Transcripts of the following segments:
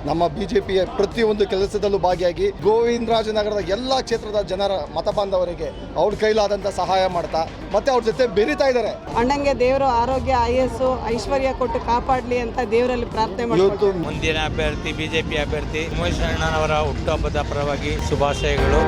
ನಮ್ಮ ಬಿಜೆಪಿಯ ಪ್ರತಿಯೊಂದು ಕೆಲಸದಲ್ಲೂ ಭಾಗಿಯಾಗಿ ಗೋವಿಂದರಾಜನಗರದ ಎಲ್ಲ ಕ್ಷೇತ್ರದ ಜನರ ಮತ ಬಾಂಧವರಿಗೆ ಅವ್ರ ಕೈಲಾದಂಥ ಸಹಾಯ ಮಾಡ್ತಾ ಮತ್ತೆ ಅವ್ರ ಜೊತೆ ಬೆರೀತಾ ಇದ್ದಾರೆ. ಅಣ್ಣಂಗೆ ದೇವರು ಆರೋಗ್ಯ ಆಯಸ್ಸು ಐಶ್ವರ್ಯ ಕೊಟ್ಟು ಕಾಪಾಡಲಿ ಅಂತ ದೇವರಲ್ಲಿ ಪ್ರಾರ್ಥನೆ ಇವತ್ತು ಮುಂದಿನ ಅಭ್ಯರ್ಥಿ ಬಿಜೆಪಿ ಅಭ್ಯರ್ಥಿ ಉಮೇಶ್ ಅಣ್ಣನವರ ಹುಟ್ಟುಹಬ್ಬದ ಪರವಾಗಿ ಶುಭಾಶಯಗಳು.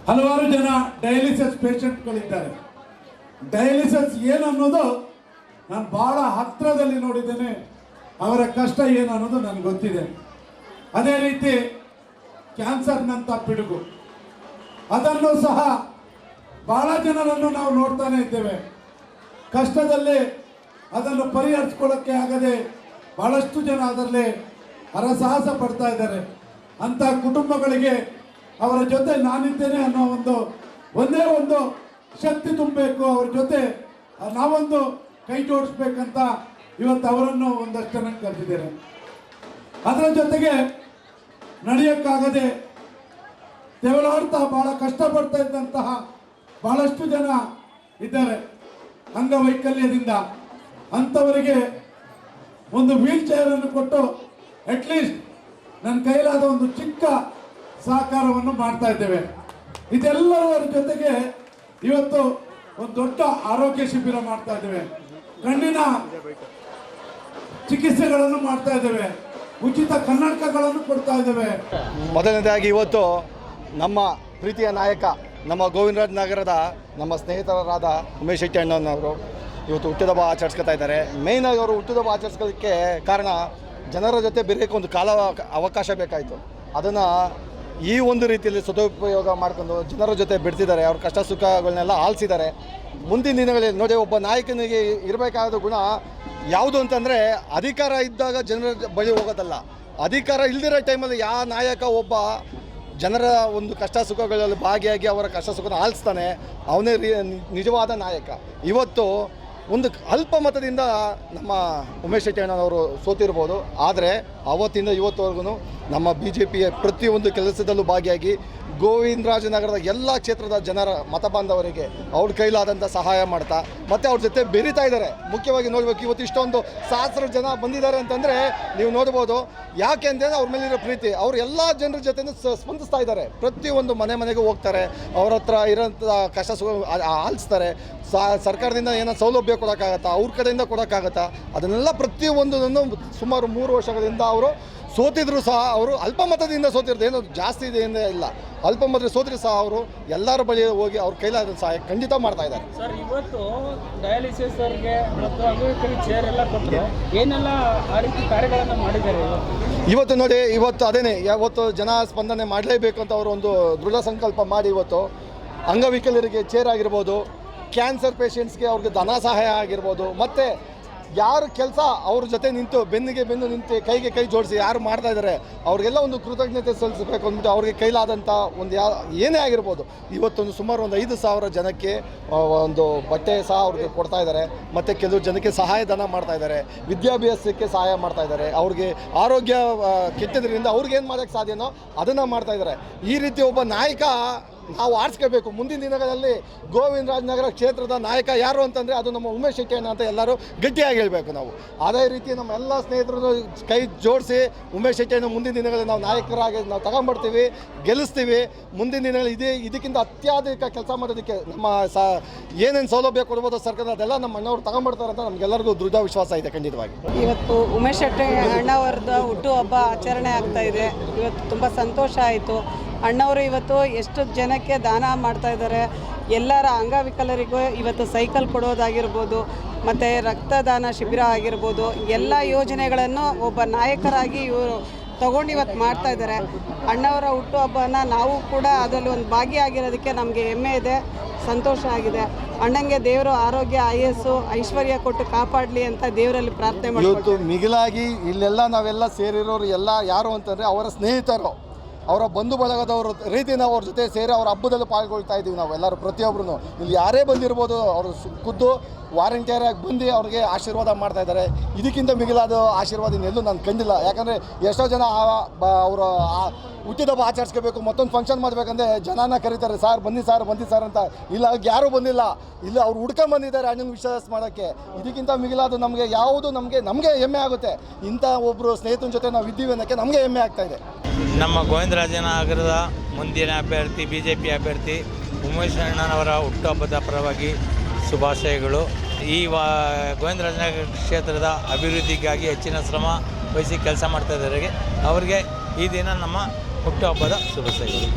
ಹಲವಾರು ಜನ ಡಯಾಲಿಸಿಸ್ ಪೇಷಂಟ್ಗಳಿದ್ದಾರೆ. ಡಯಾಲಿಸಿಸ್ ಏನು ಅನ್ನೋದು ನಾನು ಭಾಳ ಹತ್ತಿರದಲ್ಲಿ ನೋಡಿದ್ದೇನೆ. ಅವರ ಕಷ್ಟ ಏನು ಅನ್ನೋದು ನನಗೆ ಗೊತ್ತಿದೆ. ಅದೇ ರೀತಿ ಕ್ಯಾನ್ಸರ್ನಂಥ ಪಿಡುಗು, ಅದನ್ನು ಸಹ ಭಾಳ ಜನರನ್ನು ನಾವು ನೋಡ್ತಾನೆ ಇದ್ದೇವೆ. ಕಷ್ಟದಲ್ಲಿ ಅದನ್ನು ಪರಿಹರಿಸ್ಕೊಳ್ಳೋಕ್ಕೆ ಆಗದೆ ಭಾಳಷ್ಟು ಜನ ಅದರಲ್ಲಿ ಹರಸಾಹಸ ಪಡ್ತಾ ಇದ್ದಾರೆ. ಅಂಥ ಕುಟುಂಬಗಳಿಗೆ ಅವರ ಜೊತೆ ನಾನಿದ್ದೇನೆ ಅನ್ನೋ ಒಂದೇ ಒಂದು ಶಕ್ತಿ ತುಂಬಬೇಕು. ಅವ್ರ ಜೊತೆ ನಾವೊಂದು ಕೈ ಜೋಡಿಸ್ಬೇಕಂತ ಇವತ್ತು ಅವರನ್ನು ಒಂದಷ್ಟು ಜನ ಕರೆದಿದ್ದೇನೆ. ಅದರ ಜೊತೆಗೆ ನಡೆಯೋಕ್ಕಾಗದೆ ತೆವಲಾಡ್ತಾ ಭಾಳ ಕಷ್ಟಪಡ್ತಾ ಇದ್ದಂತಹ ಭಾಳಷ್ಟು ಜನ ಇದ್ದಾರೆ ಅಂಗವೈಕಲ್ಯದಿಂದ. ಅಂಥವರಿಗೆ ಒಂದು ವೀಲ್ ಚೇರನ್ನು ಕೊಟ್ಟು ಅಟ್ಲೀಸ್ಟ್ ನನ್ನ ಕೈಲಾದ ಒಂದು ಚಿಕ್ಕ ಸಹಕಾರವನ್ನು ಮಾಡ್ತಾ ಇದ್ದೇವೆ. ಇದೆಲ್ಲರ ಜೊತೆಗೆ ಇವತ್ತು ಒಂದು ದೊಡ್ಡ ಆರೋಗ್ಯ ಶಿಬಿರ ಮಾಡ್ತಾ ಇದ್ದೇವೆ. ಕಣ್ಣಿನ ಚಿಕಿತ್ಸೆಗಳನ್ನು ಮಾಡ್ತಾ ಇದ್ದೇವೆ. ಉಚಿತ ಕನ್ನಡಕಗಳನ್ನು ಕೊಡ್ತಾ ಇದ್ದೇವೆ. ಮೊದಲನೇದಾಗಿ ಇವತ್ತು ನಮ್ಮ ಪ್ರೀತಿಯ ನಾಯಕ ನಮ್ಮ ಗೋವಿಂದರಾಜನಗರದ ನಮ್ಮ ಸ್ನೇಹಿತರಾದ ಉಮೇಶ್ ಶೆಟ್ಟಿ ಅಣ್ಣನವರು ಇವತ್ತು ಹುಟ್ಟಿದಬ್ಬ ಆಚರಿಸ್ಕೊತಾ ಇದ್ದಾರೆ. ಮೇಯ್ನಾಗಿ ಅವರು ಹುಟ್ಟಿದಬ್ಬ ಆಚರಿಸ್ಕೊಳ್ಳೋಕ್ಕೆ ಕಾರಣ ಜನರ ಜೊತೆ ಬೆರೆಯೋಕ್ಕೆ ಒಂದು ಅವಕಾಶ ಬೇಕಾಯಿತು. ಅದನ್ನು ಈ ಒಂದು ರೀತಿಯಲ್ಲಿ ಸದುಪಯೋಗ ಮಾಡ್ಕೊಂಡು ಜನರ ಜೊತೆ ಬಿಡ್ತಿದ್ದಾರೆ. ಅವ್ರ ಕಷ್ಟ ಸುಖಗಳನ್ನೆಲ್ಲ ಆಲಿಸಿದ್ದಾರೆ. ಮುಂದಿನ ದಿನಗಳಲ್ಲಿ ನೋಡಿ, ಒಬ್ಬ ನಾಯಕನಿಗೆ ಇರಬೇಕಾದ ಗುಣ ಯಾವುದು ಅಂತಂದರೆ ಅಧಿಕಾರ ಇದ್ದಾಗ ಜನರ ಬಳಿ ಹೋಗೋದಲ್ಲ. ಅಧಿಕಾರ ಇಲ್ದಿರೋ ಟೈಮಲ್ಲಿ ಯಾವ ನಾಯಕ ಒಬ್ಬ ಜನರ ಒಂದು ಕಷ್ಟ ಸುಖಗಳಲ್ಲಿ ಭಾಗಿಯಾಗಿ ಅವರ ಕಷ್ಟ ಸುಖನ ಆಲಿಸ್ತಾನೆ, ಅವನೇ ನಿಜವಾದ ನಾಯಕ. ಇವತ್ತು ಒಂದು ಅಲ್ಪ ಮತದಿಂದ ನಮ್ಮ ಉಮೇಶ್ ಶೆಟ್ಟಿ ಅಣ್ಣನವರು ಸೋತಿರ್ಬೋದು, ಆದರೆ ಅವತ್ತಿಂದ ಇವತ್ತುವರೆಗೂ ನಮ್ಮ ಬಿಜೆಪಿಯ ಪ್ರತಿಯೊಂದು ಕೆಲಸದಲ್ಲೂ ಭಾಗಿಯಾಗಿ ಗೋವಿಂದರಾಜನಗರದ ಎಲ್ಲ ಕ್ಷೇತ್ರದ ಜನರ ಮತ ಬಾಂಧವರಿಗೆ ಅವ್ರ ಕೈಲಾದಂಥ ಸಹಾಯ ಮಾಡ್ತಾ ಮತ್ತು ಅವ್ರ ಜೊತೆ ಬೆರೀತಾ ಇದ್ದಾರೆ. ಮುಖ್ಯವಾಗಿ ನೋಡಬೇಕು, ಇವತ್ತು ಇಷ್ಟೊಂದು ಸಹಸ್ರ ಜನ ಬಂದಿದ್ದಾರೆ ಅಂತಂದರೆ ನೀವು ನೋಡ್ಬೋದು. ಯಾಕೆ ಅಂತಂದರೆ ಅವ್ರ ಮೇಲಿರೋ ಪ್ರೀತಿ, ಅವ್ರು ಎಲ್ಲ ಜನರ ಜೊತೆ ಸ್ಪಂದಿಸ್ತಾ ಇದ್ದಾರೆ. ಪ್ರತಿಯೊಂದು ಮನೆಗೂ ಹೋಗ್ತಾರೆ, ಅವ್ರ ಹತ್ರ ಇರೋಂಥ ಕಷ್ಟ ಸುಖ ಆಲಿಸ್ತಾರೆ. ಸರ್ಕಾರದಿಂದ ಏನೋ ಸೌಲಭ್ಯ ಕೊಡೋಕ್ಕಾಗತ್ತಾ, ಅವ್ರ ಕಡೆಯಿಂದ ಕೊಡೋಕ್ಕಾಗತ್ತಾ, ಅದನ್ನೆಲ್ಲ ಪ್ರತಿಯೊಂದನ್ನು ಸುಮಾರು 3 ವರ್ಷಗಳಿಂದ ಅವರು ಸೋತಿದ್ರು ಸಹ ಅವರು ಅಲ್ಪ ಮತದಿಂದ ಸೋತಿರೋದು, ಏನು ಜಾಸ್ತಿ ಇದೆ ಇಲ್ಲ, ಅಲ್ಪ ಮತ ಸೋತಿದ್ರು ಸಹ ಅವರು ಎಲ್ಲರ ಬಳಿ ಹೋಗಿ ಅವ್ರ ಕೈಲಾದ ಸಹಾಯ ಖಂಡಿತ ಮಾಡ್ತಾ ಇದ್ದಾರೆ. ಸರ್, ಇವತ್ತು ಡಯಾಲಿಸಿಸ್ ಅವರಿಗೆ ಮತ್ತು ಅಂಗವಿಕಲರಿಗೆ ಚೇರ್ ಎಲ್ಲ ಕೊಟ್ಟರು, ಏನೆಲ್ಲ ಆ ರೀತಿ ಕಾರ್ಯಗಳನ್ನು ಮಾಡಿದ್ದಾರೆ ಇವತ್ತು ನೋಡಿ. ಇವತ್ತು ಅದೇನೆ, ಯಾವತ್ತು ಜನ ಸ್ಪಂದನೆ ಮಾಡಲೇಬೇಕು ಅಂತ ಅವರು ಒಂದು ದೃಢ ಸಂಕಲ್ಪ ಮಾಡಿ ಇವತ್ತು ಅಂಗವಿಕಲರಿಗೆ ಚೇರ್ ಆಗಿರ್ಬೋದು, ಕ್ಯಾನ್ಸರ್ ಪೇಷಂಟ್ಸ್ಗೆ ಅವ್ರಿಗೆ ಧನ ಸಹಾಯ ಆಗಿರ್ಬೋದು, ಮತ್ತು ಯಾರು ಕೆಲಸ ಅವ್ರ ಜೊತೆ ನಿಂತು ಬೆನ್ನಿಗೆ ಬೆನ್ನು ನಿಂತು ಕೈಗೆ ಕೈ ಜೋಡಿಸಿ ಯಾರು ಮಾಡ್ತಾ ಇದ್ದಾರೆ ಅವ್ರಿಗೆಲ್ಲ ಒಂದು ಕೃತಜ್ಞತೆ ಸಲ್ಲಿಸಬೇಕು ಅಂದ್ಬಿಟ್ಟು ಅವ್ರಿಗೆ ಕೈಲಾದಂಥ ಒಂದು ಏನೇ ಆಗಿರ್ಬೋದು ಇವತ್ತೊಂದು ಸುಮಾರು ಒಂದು 5,000 ಜನಕ್ಕೆ ಒಂದು ಬಟ್ಟೆ ಸಹ ಅವ್ರಿಗೆ ಕೊಡ್ತಾ ಇದ್ದಾರೆ. ಮತ್ತು ಕೆಲವು ಜನಕ್ಕೆ ಸಹಾಯಧನ ಮಾಡ್ತಾ ಇದ್ದಾರೆ, ವಿದ್ಯಾಭ್ಯಾಸಕ್ಕೆ ಸಹಾಯ ಮಾಡ್ತಾ ಇದ್ದಾರೆ. ಅವ್ರಿಗೆ ಆರೋಗ್ಯ ಕೆಟ್ಟದ್ರಿಂದ ಅವ್ರಿಗೇನು ಮಾಡೋಕ್ಕೆ ಸಾಧ್ಯನೋ ಅದನ್ನು ಮಾಡ್ತಾ ಇದ್ದಾರೆ. ಈ ರೀತಿ ಒಬ್ಬ ನಾಯಕ ನಾವು ಆರಿಸ್ಕೋಬೇಕು. ಮುಂದಿನ ದಿನಗಳಲ್ಲಿ ಗೋವಿಂದರಾಜನಗರ ಕ್ಷೇತ್ರದ ನಾಯಕ ಯಾರು ಅಂತಂದರೆ ಅದು ನಮ್ಮ ಉಮೇಶ್ ಶೆಟ್ಟಿ ಅಣ್ಣ ಅಂತ ಎಲ್ಲರೂ ಗಟ್ಟಿಯಾಗಿ ಹೇಳಬೇಕು ನಾವು. ಅದೇ ರೀತಿ ನಮ್ಮ ಎಲ್ಲ ಸ್ನೇಹಿತರು ಕೈ ಜೋಡಿಸಿ ಉಮೇಶ್ ಶೆಟ್ಟಿ ಅಣ್ಣ ಮುಂದಿನ ದಿನಗಳಲ್ಲಿ ನಾವು ನಾಯಕರಾಗಿ ನಾವು ತಗೊಂಡ್ಬರ್ತೀವಿ, ಗೆಲ್ಲಿಸ್ತೀವಿ. ಮುಂದಿನ ದಿನಗಳಲ್ಲಿ ಇದಕ್ಕಿಂತ ಅತ್ಯಾಧಿಕ ಕೆಲಸ ಮಾಡೋದಕ್ಕೆ ನಮ್ಮ ಏನೇನು ಸೌಲಭ್ಯ ಕೊಡ್ಬೋದು ಸರ್ಕಾರ ಅದೆಲ್ಲ ನಮ್ಮ ಅಣ್ಣವ್ರು ತಗೊಂಡ್ಬರ್ತಾರೆ ಅಂತ ನಮಗೆಲ್ಲರಿಗೂ ದೃಢ ವಿಶ್ವಾಸ ಇದೆ. ಖಂಡಿತವಾಗಿ ಇವತ್ತು ಉಮೇಶ್ ಶೆಟ್ಟಿ ಅಣ್ಣವ್ರದ್ದು ಹುಟ್ಟುಹಬ್ಬ ಆಚರಣೆ ಆಗ್ತಾ ಇದೆ. ಇವತ್ತು ತುಂಬ ಸಂತೋಷ ಆಯಿತು. ಅಣ್ಣವರು ಇವತ್ತು ಎಷ್ಟು ಜನಕ್ಕೆ ದಾನ ಮಾಡ್ತಾ ಇದ್ದಾರೆ. ಎಲ್ಲರ ಅಂಗವಿಕಲರಿಗೂ ಇವತ್ತು ಸೈಕಲ್ ಕೊಡೋದಾಗಿರ್ಬೋದು, ಮತ್ತು ರಕ್ತದಾನ ಶಿಬಿರ ಆಗಿರ್ಬೋದು, ಎಲ್ಲ ಯೋಜನೆಗಳನ್ನು ಒಬ್ಬ ನಾಯಕರಾಗಿ ಇವರು ತಗೊಂಡು ಇವತ್ತು ಮಾಡ್ತಾ ಇದ್ದಾರೆ. ಅಣ್ಣವರ ಹುಟ್ಟುಹಬ್ಬನ ನಾವು ಕೂಡ ಅದರಲ್ಲಿ ಒಂದು ಭಾಗಿಯಾಗಿರೋದಕ್ಕೆ ನಮಗೆ ಹೆಮ್ಮೆ ಇದೆ, ಸಂತೋಷ ಆಗಿದೆ. ಅಣ್ಣಂಗೆ ದೇವರು ಆರೋಗ್ಯ ಆಯಸ್ಸು ಐಶ್ವರ್ಯ ಕೊಟ್ಟು ಕಾಪಾಡಲಿ ಅಂತ ದೇವರಲ್ಲಿ ಪ್ರಾರ್ಥನೆ ಇವತ್ತು ಮಾಡ್ತೀವಿ. ಮಿಗಿಲಾಗಿ ಇಲ್ಲೆಲ್ಲ ನಾವೆಲ್ಲ ಸೇರಿರೋರು ಎಲ್ಲ ಯಾರು ಅಂತಂದರೆ ಅವರ ಸ್ನೇಹಿತರು, ಅವರ ಬಂಧು ಬಳಗದವ್ರ ರೀತಿ ನಾವು ಅವ್ರ ಜೊತೆ ಸೇರಿ ಅವ್ರ ಹಬ್ಬದಲ್ಲಿ ಪಾಲ್ಗೊಳ್ತಾ ಇದ್ದೀವಿ. ನಾವು ಎಲ್ಲರೂ ಪ್ರತಿಯೊಬ್ಬರು ಇಲ್ಲಿ ಯಾರೇ ಬಂದಿರ್ಬೋದು, ಅವರು ಖುದ್ದು ವಾರಂಟಿಯರಾಗಿ ಬಂದು ಅವ್ರಿಗೆ ಆಶೀರ್ವಾದ ಮಾಡ್ತಾ ಇದ್ದಾರೆ. ಇದಕ್ಕಿಂತ ಮಿಗಿಲಾದ ಆಶೀರ್ವಾದ ಇನ್ನೆಲ್ಲೂ ನಾನು ಕಂಡಿಲ್ಲ. ಯಾಕಂದರೆ ಎಷ್ಟೋ ಜನ ಅವರು ಹುಟ್ಟಿದಬ್ಬ ಆಚರಿಸ್ಕೋಬೇಕು, ಮತ್ತೊಂದು ಫಂಕ್ಷನ್ ಮಾಡಬೇಕಂದ್ರೆ ಜನನ ಕರೀತಾರೆ, ಸಾರ್ ಬನ್ನಿ ಸರ್ ಅಂತ. ಇಲ್ಲ ಯಾರೂ ಬಂದಿಲ್ಲ, ಇಲ್ಲ ಅವ್ರು ಹುಡ್ಕೊಂಬಂದಿದ್ದಾರೆ ಅಣ್ಣನ ವಿಶ್ವಾಸ ಮಾಡೋಕ್ಕೆ. ಇದಕ್ಕಿಂತ ಮಿಗಿಲಾದ ನಮಗೆ ಯಾವುದು ನಮಗೆ ಹೆಮ್ಮೆ ಆಗುತ್ತೆ. ಇಂಥ ಒಬ್ಬರು ಸ್ನೇಹಿತನ ಜೊತೆ ನಾವು ಇದ್ದೀವಿ ಅನ್ನೋಕ್ಕೆ ನಮಗೆ ಹೆಮ್ಮೆ ಆಗ್ತಾ ಇದೆ. ನಮ್ಮ ಗೋವಿಂದರಾಜನಗರದ ಮುಂದಿನ ಅಭ್ಯರ್ಥಿ BJP ಅಭ್ಯರ್ಥಿ ಉಮೇಶ್ ಅಣ್ಣನವರ ಹುಟ್ಟುಹಬ್ಬದ ಪರವಾಗಿ ಶುಭಾಶಯಗಳು. ಈ ಗೋವಿಂದರಾಜನಗರ ಕ್ಷೇತ್ರದ ಅಭಿವೃದ್ಧಿಗಾಗಿ ಹೆಚ್ಚಿನ ಶ್ರಮ ವಹಿಸಿ ಕೆಲಸ ಮಾಡ್ತಾ ಇದ್ದಾರೆ. ಅವರಿಗೆ ಈ ದಿನ ನಮ್ಮ ಹುಟ್ಟುಹಬ್ಬದ ಶುಭಾಶಯಗಳು.